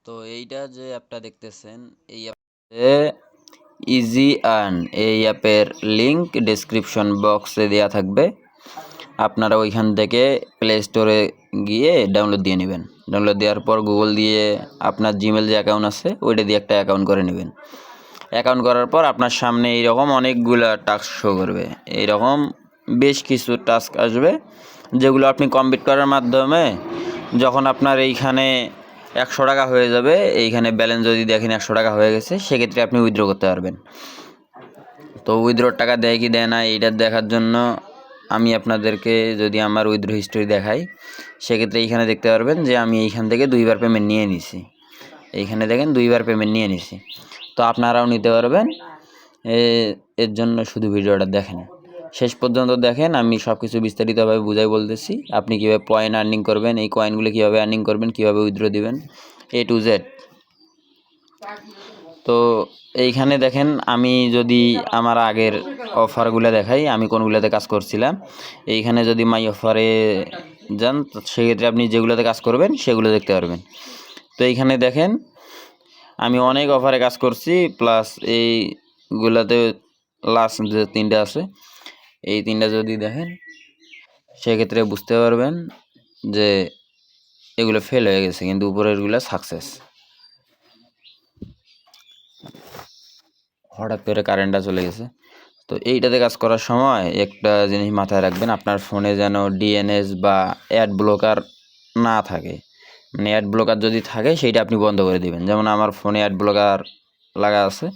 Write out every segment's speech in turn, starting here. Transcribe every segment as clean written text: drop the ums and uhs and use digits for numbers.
তো এইটা যে অ্যাপটা দেখতেছেন এই অ্যাপে ইজি আর্ন এই অ্যাপের লিঙ্ক ডেসক্রিপশন বক্সে দেওয়া থাকবে। আপনারা ওইখান থেকে প্লে স্টোরে গিয়ে ডাউনলোড দিয়ে নেবেন। ডাউনলোড দেওয়ার পর গুগল দিয়ে আপনার জিমেল যে অ্যাকাউন্ট আছে ওইটা দিয়ে একটা অ্যাকাউন্ট করে নেবেন। অ্যাকাউন্ট করার পর আপনার সামনে এইরকম অনেকগুলো টাস্ক শো করবে। এইরকম বেশ কিছু টাস্ক আসবে যেগুলো আপনি কমপ্লিট করার মাধ্যমে যখন আপনার এইখানে 100 টাকা হয়ে যাবে, এইখানে ব্যালেন্স যদি দেখেন 100 টাকা হয়ে গেছে, সেক্ষেত্রে আপনি উইথড্র করতে পারবেন। তো উইথড্রর টাকা দেয় কি দেয় না এইটা দেখার জন্য আমি আপনাদেরকে যদি আমার উইথড্র হিস্টোরি দেখাই, সেক্ষেত্রে এইখানে দেখতে পারবেন যে আমি এইখান থেকে 2বার পেমেন্ট নিয়ে নিছি। এইখানে দেখেন 2বার পেমেন্ট নিয়ে নিছি। তো আপনারাও নিতে পারবেন। এর জন্য শুধু ভিডিওটা দেখেন, শেষ পর্যন্ত দেখেন। আমি সব কিছু বিস্তারিতভাবে বুঝাই বলতেছি। আপনি কীভাবে পয়েন্ট আর্নিং করবেন, এই কয়েনগুলো কীভাবে আর্নিং করবেন, কীভাবে উইথড্র দিবেন, A to Z। তো এইখানে দেখেন আমি যদি আমার আগের অফারগুলো দেখাই, আমি কোনগুলোতে কাজ করছিলাম। এইখানে যদি মাই অফারে যান, সেক্ষেত্রে আপনি যেগুলোতে কাজ করবেন সেগুলো দেখতে পারবেন। তো এইখানে দেখেন আমি অনেক অফারে কাজ করছি, প্লাস এইগুলাতে লাস্ট যে 3টা আছে, এই 3টা যদি দেখেন সেক্ষেত্রে বুঝতে পারবেন যে এগুলো ফেল হয়ে গেছে, কিন্তু উপরেরগুলো সাকসেস। হঠাৎ করে কারেন্টটা চলে গেছে। তো এইটাতে কাজ করার সময় একটা জিনিস মাথায় রাখবেন, আপনার ফোনে যেন ডিএনএস বা অ্যাড ব্লকার না থাকে। মানে অ্যাড ব্লকার যদি থাকে সেইটা আপনি বন্ধ করে দিবেন। যেমন আমার ফোনে অ্যাড ব্লকার লাগা আছে,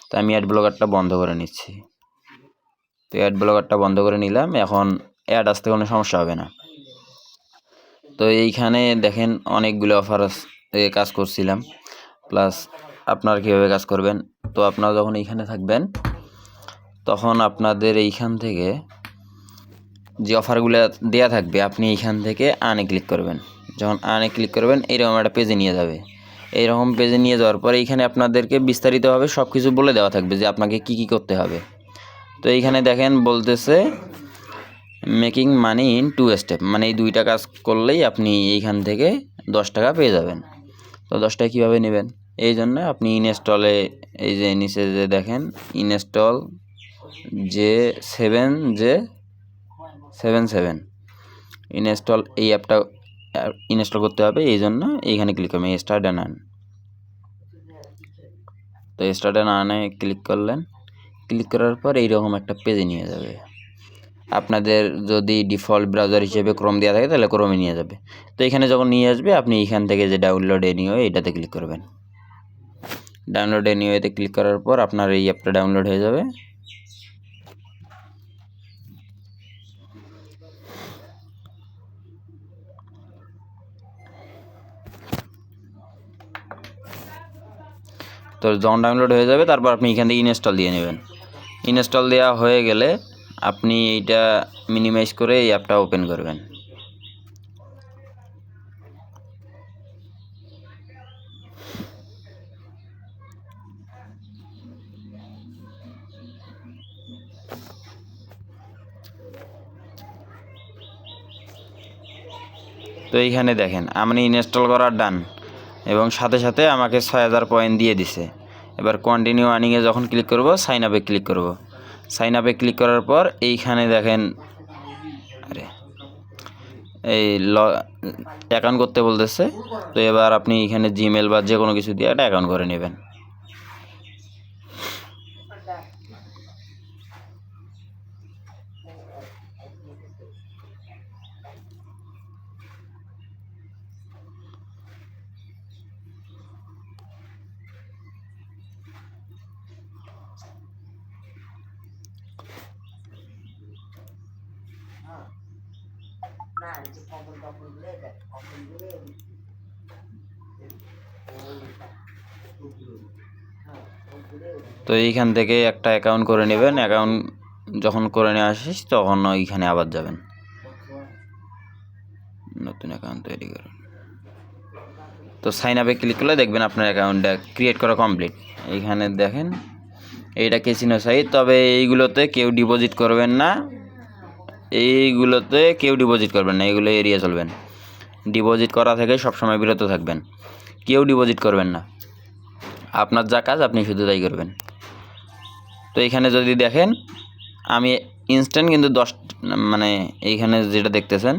তো আমি অ্যাড ব্লকারটা বন্ধ করে নিচ্ছি। তো অ্যাড ব্লকারটা বন্ধ করে নিলাম, এখন অ্যাড আসতে কোনো সমস্যা হবে না। তো এইখানে দেখেন অনেকগুলো অফার কাজ করছিলাম, প্লাস আপনারা কীভাবে কাজ করবেন। তো আপনারা যখন এইখানে থাকবেন তখন আপনাদের এইখান থেকে যে অফারগুলো দেয়া থাকবে আপনি এইখান থেকে আর্নে ক্লিক করবেন। যখন আর্নে ক্লিক করবেন এইরকম একটা পেজে নিয়ে যাবে। এইরকম পেজে নিয়ে যাওয়ার পরে এইখানে আপনাদেরকে বিস্তারিতভাবে সব কিছু বলে দেওয়া থাকবে যে আপনাকে কি কি করতে হবে। তো এইখানে দেখেন বলতেছে মেকিং মানি ইন 2 স্টেপ, মানে এই 2টা কাজ করলেই আপনি এইখান থেকে 10 টাকা পেয়ে যাবেন। তো 10 টাকা কীভাবে নেবেন, এই জন্য আপনি ইনস্টলে এই যে নিচে যে দেখেন ইনস্টল J7J77 ইনস্টল, এই অ্যাপটা ইনস্টল করতে হবে। এই জন্য এইখানে ক্লিক করবেন স্টার্ট অ্যান্ড আর্ন। তো স্টার্ট অ্যান্ড আর্নে ক্লিক করলেন। ক্লিক করার পর এইরকম একটা পেজে নিয়ে যাবে। আপনাদের যদি ডিফল্ট ব্রাউজার হিসেবে ক্রোম দেওয়া থাকে তাহলে ক্রোমে নিয়ে যাবে। তো এখানে যখন নিয়ে আসবে আপনি এইখান থেকে যে ডাউনলোড এনিওয়ে এটাতে ক্লিক করবেন। ডাউনলোড এনিওয়েতে ক্লিক করার পর আপনার এই অ্যাপটা ডাউনলোড হয়ে যাবে। তো যখন ডাউনলোড হয়ে যাবে তারপর আপনি এখান থেকে ইনস্টল দিয়ে নেবেন। ইনস্টল দেওয়া হয়ে গেলে আপনি এইটা মিনিমাইজ করে এই অ্যাপটা ওপেন করবেন। তো এইখানে দেখেন আমি ইনস্টল করা ডান, এবং সাথে সাথে আমাকে 6000 পয়েন্ট দিয়ে দিছে। এবার কন্টিনিউ আর্নিংয়ে যখন ক্লিক করব সাইন আপে ক্লিক করব। সাইন আপে ক্লিক করার পর এইখানে দেখেন এই অ্যাকাউন্ট করতে বলতেছে। তো এবার আপনি এখানে জিমেল বা যে কোনো কিছু দিয়ে একটা অ্যাকাউন্ট করে নেবেন। তো এইখান থেকে একটা অ্যাকাউন্ট করে নেবেন। অ্যাকাউন্ট যখন করে নিয়ে আসিস তখন ওইখানে আবার যাবেন, নতুন অ্যাকাউন্ট তৈরি করুন। তো সাইন আপে ক্লিক করলে দেখবেন আপনার অ্যাকাউন্টটা ক্রিয়েট করা কমপ্লিট। এইখানে দেখেন এইটা ক্যাসিনো সাইট, তবে এইগুলোতে কেউ ডিপোজিট করবেন না। এইগুলোতে কেউ ডিপোজিট করবেন না, এগুলো এড়িয়ে চলবেন। ডিপোজিট করা থেকে সবসময় বিরত থাকবেন। কেউ ডিপোজিট করবেন না, আপনার যা কাজ আপনি শুধু তাই করবেন। তো এখানে যদি দেখেন আমি ইনস্ট্যান্ট কিন্তু মানে এইখানে যেটা দেখতেছেন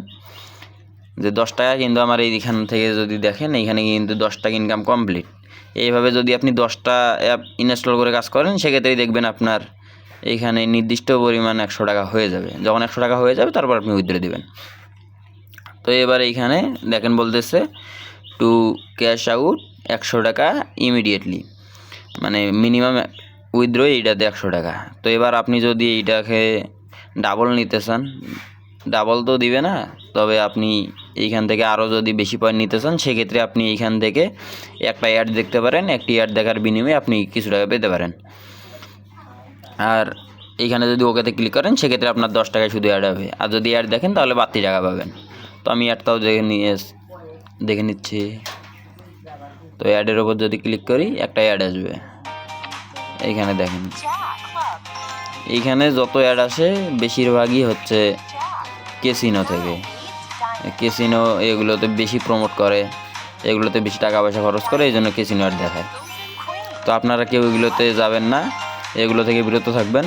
যে 10 টাকা কিন্তু আমার এইখান থেকে যদি দেখেন এইখানে কিন্তু 10 টাকা ইনকাম কমপ্লিট। এইভাবে যদি আপনি 10টা অ্যাপ ইনস্টল করে কাজ করেন সেক্ষেত্রেই দেখবেন আপনার এইখানে নির্দিষ্ট পরিমাণ 100 টাকা হয়ে যাবে। যখন 100 টাকা হয়ে যাবে তারপর আপনি উইথড্র দিবেন। তো এবার এইখানে দেখেন বলতেছে টু ক্যাশ আউট 100 টাকা ইমিডিয়েটলি, মানে মিনিমাম উইথড্র এইটাতে 100 টাকা। তো এবার আপনি যদি এইটাকে ডাবল নিতে চান, ডাবল তো দিবে না, তবে আপনি এইখান থেকে আরও যদি বেশি পয়েন্ট নিতে চান সেক্ষেত্রে আপনি এইখান থেকে একটা অ্যাড দেখতে পারেন, একটি অ্যাড দেখার বিনিময়ে আপনি কিছু টাকা পেতে পারেন। আর এইখানে যদি ওকেতে ক্লিক করেন সেক্ষেত্রে আপনার 10 টাকায় শুধু অ্যাড হবে, আর যদি অ্যাড দেখেন তাহলে বাড়তি টাকা পাবেন। তো আমি অ্যাডটাও দেখে নিচ্ছি। তো অ্যাডের ওপর যদি ক্লিক করি একটা অ্যাড আসবে, এইখানে দেখেন এইখানে যত অ্যাড আসে বেশিরভাগই হচ্ছে ক্যাসিনো থেকে। ক্যাসিনো এগুলোতে বেশি প্রমোট করে, এগুলোতে বেশি টাকা পয়সা খরচ করে, এই জন্য ক্যাসিনো অ্যাড দেখায়। তো আপনারা কেউ এগুলোতে যাবেন না, এগুলো থেকে বিরত থাকবেন।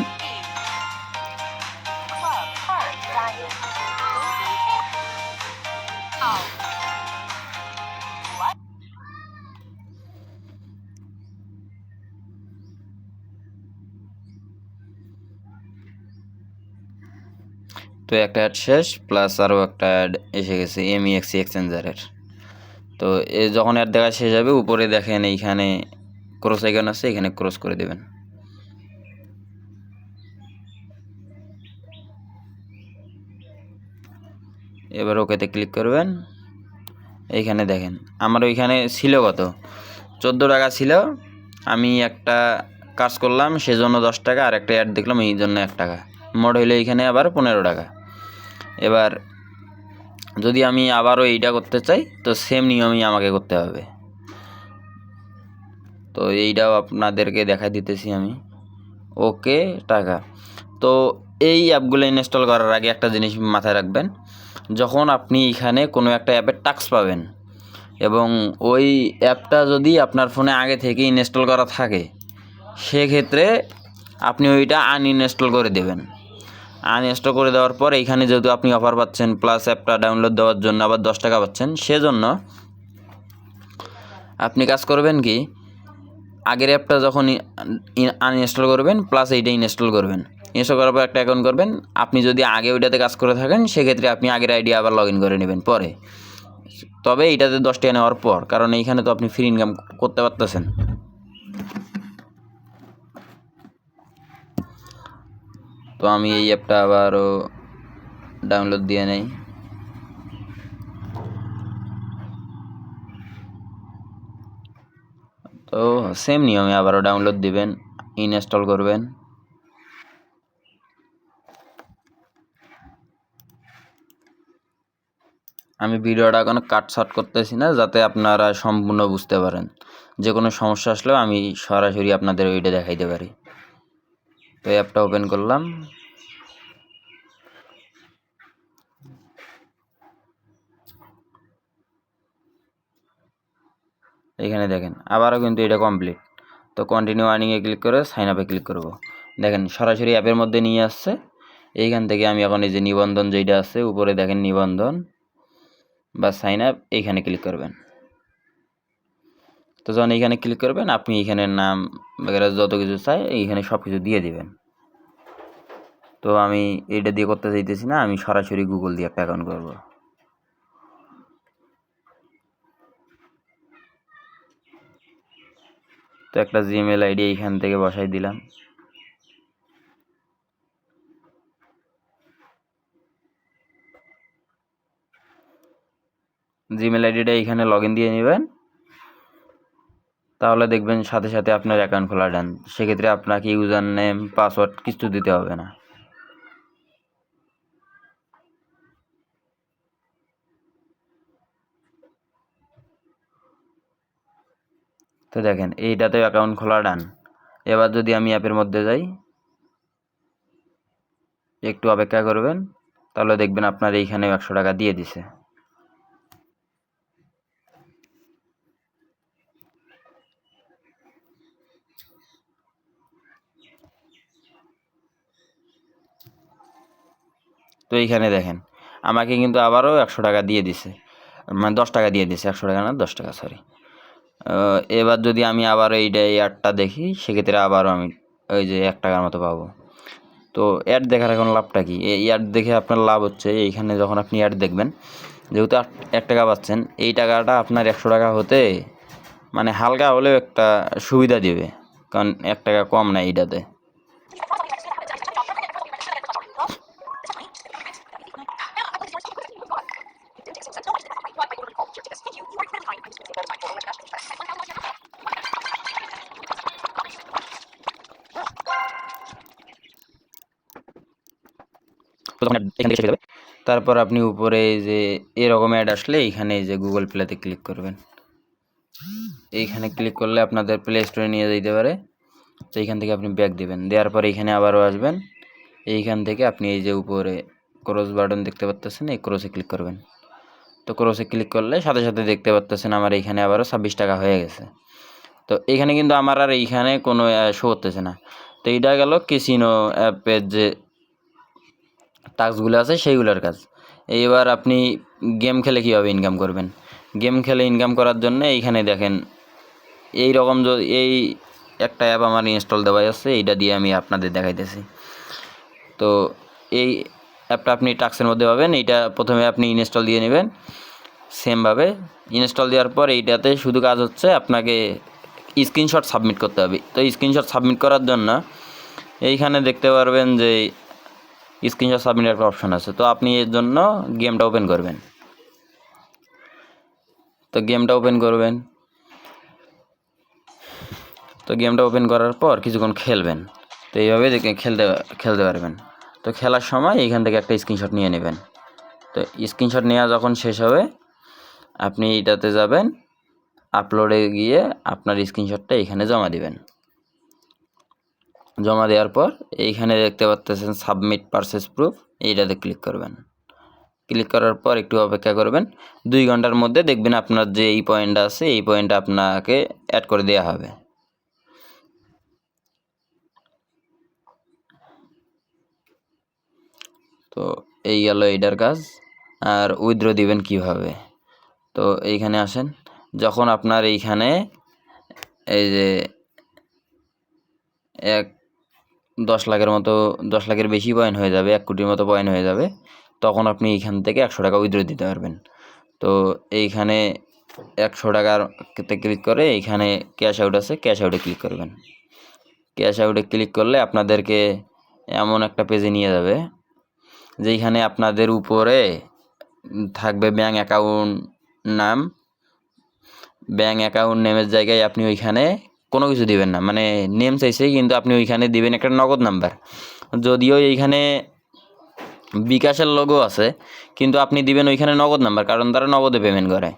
তো একটা অ্যাড শেষ, প্লাস আরও একটা অ্যাড এসে গেছে MEXC এক্সচেঞ্জারের। তো যখন অ্যাড দেখা শেষ হবে উপরে দেখেন এইখানে ক্রস আইকন আছে, এখানে ক্রস করে দেবেন। এবার ওকেতে ক্লিক করবেন। এইখানে দেখেন আমার ওইখানে ছিল কত 14 টাকা ছিল, আমি একটা কাজ করলাম সেজন্য 10 টাকা, আর একটা অ্যাড দেখলাম এই জন্য 1 টাকা, মোট হইলে এইখানে আবার 15 টাকা। এবার যদি আমি আবারও এইটা করতে চাই তো সেম নিয়মই আমাকে করতে হবে। তো এইটাও আপনাদেরকে দেখা দিতেছি আমি। ওকে টাকা। তো এই অ্যাপগুলো ইনস্টল করার আগে একটা জিনিস মাথায় রাখবেন, যখন আপনি এখানে কোনো একটা অ্যাপের টাস্ক পাবেন এবং ওই অ্যাপটা যদি আপনার ফোনে আগে থেকে ইনস্টল করা থাকে সেক্ষেত্রে আপনি ওইটা আনইনস্টল করে দেবেন। আনইনস্টল করে দেওয়ার পর এইখানে যেহেতু আপনি অফার পাচ্ছেন প্লাস অ্যাপটা ডাউনলোড দেওয়ার জন্য আবার 10 টাকা পাচ্ছেন, সেজন্য আপনি কাজ করবেন কি আগের অ্যাপটা যখন আনইনস্টল করবেন প্লাস এইটা ইনস্টল করবেন, ইনস্টল করার পর একটা অ্যাকাউন্ট করবেন। আপনি যদি আগে ওইটাতে কাজ করে থাকেন সেক্ষেত্রে আপনি আগের আইডি আবার লগ ইন করে নেবেন পরে, তবে এইটাতে 10 টাকা নেওয়ার পর, কারণ এইখানে তো আপনি ফ্রি ইনকাম করতে পারতেছেন। তো আমি এই অ্যাপটা আবারও ডাউনলোড দিয়ে নেই। তো সেম নিয়মে আবারও ডাউনলোড দিবেন, ইনস্টল করবেন। আমি ভিডিওটা এখন কাটছাট করতেছি না যাতে আপনারা সম্পূর্ণ বুঝতে পারেন, যে কোনো সমস্যা আসলেও আমি সরাসরি আপনাদের ওইটা দেখাইতে পারি। তো অ্যাপটা ওপেন করলাম। এখানে দেখেন আবারও কিন্তু এটা কমপ্লিট। তো কন্টিনিউ আর্নিংয়ে ক্লিক করে সাইন আপে ক্লিক করব। দেখেন সরাসরি অ্যাপের মধ্যে নিয়ে আসছে। এইখান থেকে আমি এখন এই যে নিবন্ধন যেটা আছে উপরে দেখেন নিবন্ধন বা সাইন আপ, এইখানে ক্লিক করবেন। তো যখন এইখানে ক্লিক করবেন আপনি এইখানে নাম বগেরা যত কিছু চাই এইখানে সব কিছু দিয়ে দিবেন। তো আমি এইটা দিয়ে করতে চাইতেছি না, আমি সরাসরি গুগল দিয়ে একটা অ্যাকাউন্ট করব। তো একটা জিমেল আইডি এইখান থেকে বসাই দিলাম। জিমেল আইডিটা এইখানে লগ ইন দিয়ে নেবেন, তাহলে দেখবেন সাথে সাথে আপনার অ্যাকাউন্ট খোলা ডান। সেক্ষেত্রে আপনাকে ইউজার নেম পাসওয়ার্ড কিছু দিতে হবে না। তো দেখেন এইটাতে অ্যাকাউন্ট খোলা ডান। এবার যদি আমি অ্যাপের মধ্যে যাই, একটু অপেক্ষা করবেন, তাহলে দেখবেন আপনার এইখানে 100 টাকা দিয়ে দিছে। তো এইখানে দেখেন আমাকে কিন্তু আবারও 100 টাকা দিয়ে দিছে, মানে 10 টাকা দিয়ে দিছে, 100 টাকা না 10 টাকা সরি। এবার যদি আমি আবার এইটা অ্যাডটা দেখি সেক্ষেত্রে আবারও আমি ওই যে 1 টাকার মতো পাবো। তো অ্যাড দেখার এখন লাভটা কি? এই অ্যাড দেখে আপনার লাভ হচ্ছে এইখানে যখন আপনি অ্যাড দেখবেন, যেহেতু 1 টাকা পাচ্ছেন, এই টাকাটা আপনার 100 টাকা হতে মানে হালকা হলেও একটা সুবিধা দিবে, কারণ 1 টাকা কম না এইটাতে। তারপর আপনি উপরে যে এরকম অ্যাড আসলে এইখানে এই যে গুগল প্লেতে ক্লিক করবেন। এইখানে ক্লিক করলে আপনাদের প্লে স্টোরে নিয়ে যেতে পারে। তো এইখান থেকে আপনি ব্যাক দিবেন, দেওয়ার পর এইখানে আবারও আসবেন। এইখান থেকে আপনি এই যে উপরে ক্রস বাটন দেখতে পাচ্ছেন, এই ক্রসে ক্লিক করবেন। তো ক্রসে ক্লিক করলে সাথে সাথে দেখতে পাচ্ছেন আমার এইখানে আবারও 26 টাকা হয়ে গেছে। তো এইখানে কিন্তু আমার আর এইখানে কোনো শো করতেছে না। তো এইটা গেল ক্যাসিনো অ্যাপের যে টাস্কগুলো আছে সেইগুলোর কাজ। এইবার আপনি গেম খেলে কীভাবে ইনকাম করবেন? গেম খেলে ইনকাম করার জন্য এইখানে দেখেন এই রকম এই একটা অ্যাপ আমার ইনস্টল দেওয়া আছে, এইটা দিয়ে আমি আপনাদের দেখাইতেছি। তো এই অ্যাপটা আপনি টাস্কের মধ্যে পাবেন। এইটা প্রথমে আপনি ইনস্টল দিয়ে নেবেন। সেমভাবে ইনস্টল দেওয়ার পর এইটাতে শুধু কাজ হচ্ছে আপনাকে স্ক্রিনশট সাবমিট করতে হবে। তো স্ক্রিনশট সাবমিট করার জন্য এইখানে দেখতে পারবেন যে স্ক্রিনশট সাবমিট একটা অপশন আছে। তো আপনি এর জন্য গেমটা ওপেন করবেন। তো গেমটা ওপেন করবেন। তো গেমটা ওপেন করার পর কিছুক্ষণ খেলবেন। তো এইভাবে খেলতে পারবেন। তো খেলার সময় এইখান থেকে একটা স্ক্রিনশট নিয়ে নেবেন। তো স্ক্রিনশট নেওয়া যখন শেষ হবে আপনি এটাতে যাবেন, আপলোডে গিয়ে আপনার স্ক্রিনশটটা এখানে জমা দিবেন। জমা দেওয়ার পর এইখানে দেখতে পাচ্ছেন সাবমিট পারচেজ প্রুফ, এইটাতে ক্লিক করবেন। ক্লিক করার পর একটু অপেক্ষা করবেন। 2 ঘন্টার মধ্যে দেখবেন আপনার যে এই পয়েন্টটা আছে এই পয়েন্টটা আপনাকে অ্যাড করে দেওয়া হবে। তো এই গেল এইটার কাজ। আর উইথড্র দিবেন কিভাবে? তো এইখানে আসেন, যখন আপনার এইখানে এই যে 10 লাখের মতো 10 লাখের বেশি পয়েন্ট হয়ে যাবে, 1 কোটির মতো পয়েন্ট হয়ে যাবে, তখন আপনি এইখান থেকে 100 টাকা উইথড্র দিতে পারবেন। তো এইখানে 100 টাকাতে ক্লিক করে এইখানে ক্যাশ আউট আছে, ক্যাশ আউটে ক্লিক করবেন। ক্যাশ আউটে ক্লিক করলে আপনাদেরকে এমন একটা পেজে নিয়ে যাবে যেইখানে আপনাদের উপরে থাকবে ব্যাঙ্ক অ্যাকাউন্ট নাম। ব্যাঙ্ক অ্যাকাউন্ট নেমের জায়গায় আপনি ওইখানে কোনো কিছু দিবেন না, মানে নেম চাইছে কিন্তু আপনি ওইখানে দিবেন একটা নগদ নাম্বার। যদিও এইখানে বিকাশের লোগো আছে কিন্তু আপনি দিবেন ওইখানে নগদ নাম্বার, কারণ তারা নগদে পেমেন্ট করে।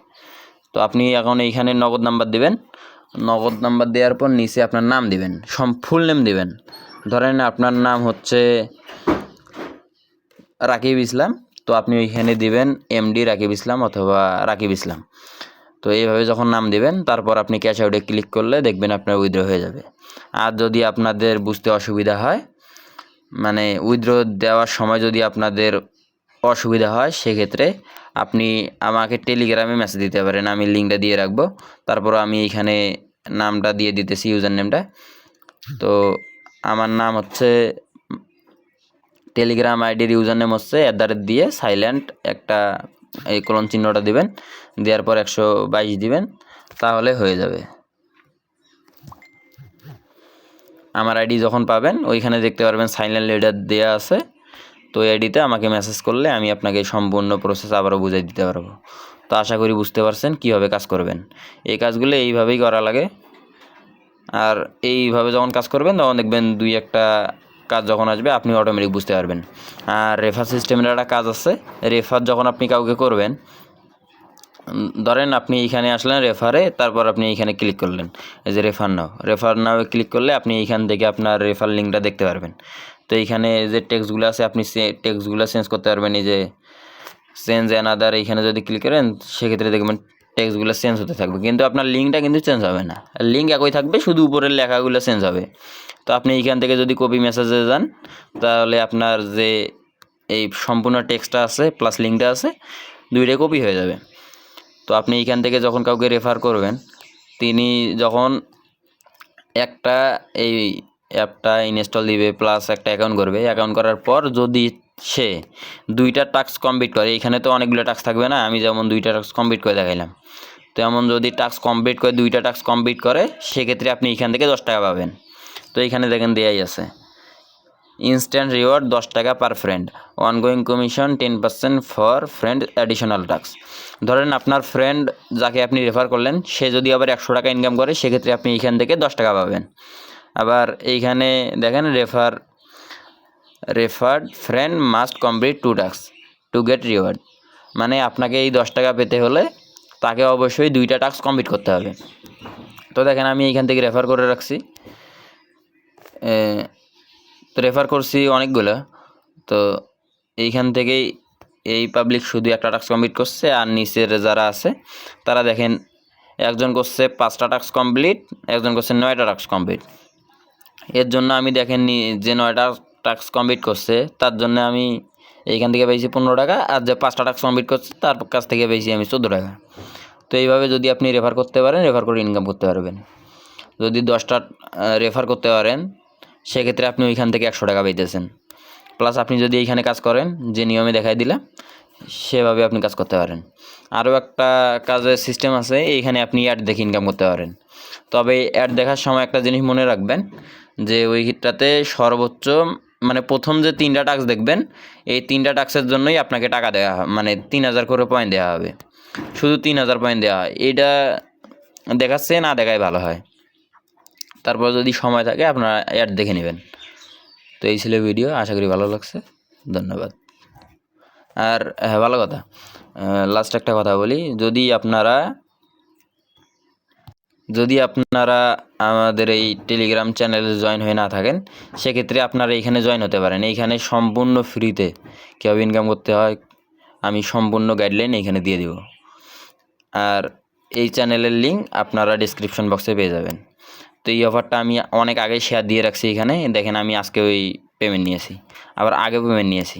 তো আপনি এখন এইখানে নগদ নাম্বার দিবেন। নগদ নাম্বার দেওয়ার পর নিচে আপনার নাম দিবেন, ফুল নেম দিবেন। ধরেন আপনার নাম হচ্ছে রাকিব ইসলাম, তো আপনি ওইখানে দিবেন এমডি রাকিব ইসলাম অথবা রাকিব ইসলাম। তো এইভাবে যখন নাম দিবেন তারপর আপনি ক্যাশ আউটে ক্লিক করলে দেখবেন আপনার উইথড্র হয়ে যাবে। আর যদি আপনাদের বুঝতে অসুবিধা হয়, মানে উইথড্র দেওয়ার সময় যদি আপনাদের অসুবিধা হয়, সেক্ষেত্রে আপনি আমাকে টেলিগ্রামে মেসেজ দিতে পারেন, আমি লিঙ্কটা দিয়ে রাখবো। তারপর আমি এইখানে নামটা দিয়ে দিতেছি, ইউজার নেমটা। তো আমার নাম হচ্ছে, টেলিগ্রাম আইডির ইউজার নেম হচ্ছে দিয়ে সাইলেন্ট একটা এই কোলন চিহ্নটা দিবেন, দেওয়ার পর 122 দিবেন, তাহলে হয়ে যাবে। আমার আইডি যখন পাবেন ওইখানে দেখতে পারবেন সাইলেন্ট লিডার দেওয়া আছে। তো এই আইডিতে আমাকে মেসেজ করলে আমি আপনাকে সম্পূর্ণ প্রসেস আবারও বুঝিয়ে দিতে পারবো। তো আশা করি বুঝতে পারছেন কীভাবে কাজ করবেন। এই কাজগুলো এইভাবেই করা লাগে। আর এইভাবে যখন কাজ করবেন তখন দেখবেন 2-1টা কাজ যখন আসবে আপনি অটোমেটিক বুঝতে পারবেন। আর রেফার সিস্টেমের একটা কাজ আছে। রেফার যখন আপনি কাউকে করবেন, ধরেন আপনি এইখানে আসলেন রেফারে, তারপর আপনি এইখানে ক্লিক করলেন, এই যে রেফার নাও ক্লিক করলে আপনি এইখান থেকে আপনার রেফার লিঙ্কটা দেখতে পারবেন। তো এইখানে যে টেক্সটগুলো আছে আপনি টেক্সটগুলো চেঞ্জ করতে পারবেন। এই যে চেঞ্জ অ্যানাদার, এইখানে যদি ক্লিক করেন সেক্ষেত্রে দেখবেন টেক্সটগুলো চেঞ্জ হতে থাকবে, কিন্তু আপনার লিঙ্কটা কিন্তু চেঞ্জ হবে না। লিঙ্ক একই থাকবে, শুধু উপরের লেখাগুলো চেঞ্জ হবে। তো আপনি এইখান থেকে যদি কপি মেসেজে যান, তাহলে আপনার যে এই সম্পূর্ণ টেক্সটটা আছে প্লাস লিঙ্কটা আছে, দুইটাই কপি হয়ে যাবে। তো আপনি এইখান থেকে যখন কাউকে রেফার করবেন, তিনি যখন একটা এই অ্যাপটা ইনস্টল দিবে প্লাস একটা অ্যাকাউন্ট করবে, অ্যাকাউন্ট করার পর যদি সে 2টা টাস্ক কমপ্লিট করে, এইখানে তো অনেকগুলো টাস্ক থাকবে না, আমি যেমন 2টা টাস্ক কমপ্লিট করে দেখাইলাম, তো এমন যদি টাস্ক কমপ্লিট করে 2টা টাস্ক কমপ্লিট করে, সেক্ষেত্রে আপনি এখান থেকে 10 টাকা পাবেন। তো এইখানে দেখেন দেয়াই আছে ইনস্ট্যান্ট রিওয়ার্ড 10 টাকা per friend, ongoing commission 10% for friend additional task. ধরেন আপনার ফ্রেন্ড যাকে আপনি রেফার করলেন, সে যদি আবার 100 টাকা ইনকাম করে, সেক্ষেত্রে আপনি এইখান থেকে 10 টাকা পাবেন। আবার এইখানে দেখেন referred friend must complete 2 task to get reward, মানে আপনাকে এই 10 টাকা পেতে হলে তাকে অবশ্যই 2টা টাস্ক কমপ্লিট করতে হবে। তো দেখেন আমি এইখান থেকে রেফার করে রাখছি, তো রেফার করছি অনেকগুলো। তো এইখান থেকেই এই পাবলিক শুধু একটা টাস্ক কমপ্লিট করছে, আর নিচের যারা আছে তারা দেখেন একজন করছে 5টা টাস্ক কমপ্লিট, একজন করছে 9টা টাস্ক কমপ্লিট। এর জন্য আমি দেখেন যে 9টা টাস্ক কমপ্লিট করছে তার জন্য আমি এইখান থেকে পেয়েছি 15 টাকা, আর যে 5টা টাস্ক কমপ্লিট করছে তার কাছ থেকে পেয়েছি আমি 14 টাকা। তো এইভাবে যদি আপনি রেফার করতে পারেন, রেফার করে ইনকাম করতে পারবেন। যদি 10টা রেফার করতে পারেন, সেক্ষেত্রে আপনি ওইখান থেকে 100 টাকা পাইতেছেন। প্লাস আপনি যদি এইখানে কাজ করেন, যে নিয়মে দেখাই দিলাম, সেভাবে আপনি কাজ করতে পারেন। আরও একটা কাজের সিস্টেম আছে, এইখানে আপনি অ্যাড দেখে ইনকাম করতে পারেন। তবে অ্যাড দেখার সময় একটা জিনিস মনে রাখবেন, যে ওইটাতে সর্বোচ্চ মানে প্রথম যে 3টা টাস্ক দেখবেন, এই 3টা টাস্কের জন্যই আপনাকে টাকা দেওয়া হয়, মানে 3000 করে পয়েন্ট দেওয়া হবে, শুধু 3000 পয়েন্ট দেওয়া হয়। এটা দেখাচ্ছে না দেখাই ভালো হয়। তারপর যদি সময় থাকে আপনারা অ্যাড দেখে নেবেন। তো এই ছিল ভিডিও, আশা করি ভালো লাগছে, ধন্যবাদ। আর হ্যাঁ, ভালো কথা, লাস্ট একটা কথা বলি, যদি আপনারা আমাদের এই টেলিগ্রাম চ্যানেলে জয়েন হয়ে না থাকেন, সেক্ষেত্রে আপনারা এইখানে জয়েন হতে পারেন। এইখানে সম্পূর্ণ ফ্রিতে কীভাবে ইনকাম করতে হয় আমি সম্পূর্ণ গাইডলাইন এইখানে দিয়ে দিব। আর এই চ্যানেলের লিঙ্ক আপনারা ডিসক্রিপশন বক্সে পেয়ে যাবেন। তো এই অফারটা আমি অনেক আগে শেয়ার দিয়ে রাখছি এখানে, দেখেন আমি আজকে ওই পেমেন্ট নিয়েছি, আবার আগে পেমেন্ট নিয়েছি।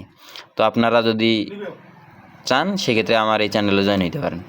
তো আপনারা যদি চান, সেক্ষেত্রে আমার এই চ্যানেলে জয়েন হতে পারেন।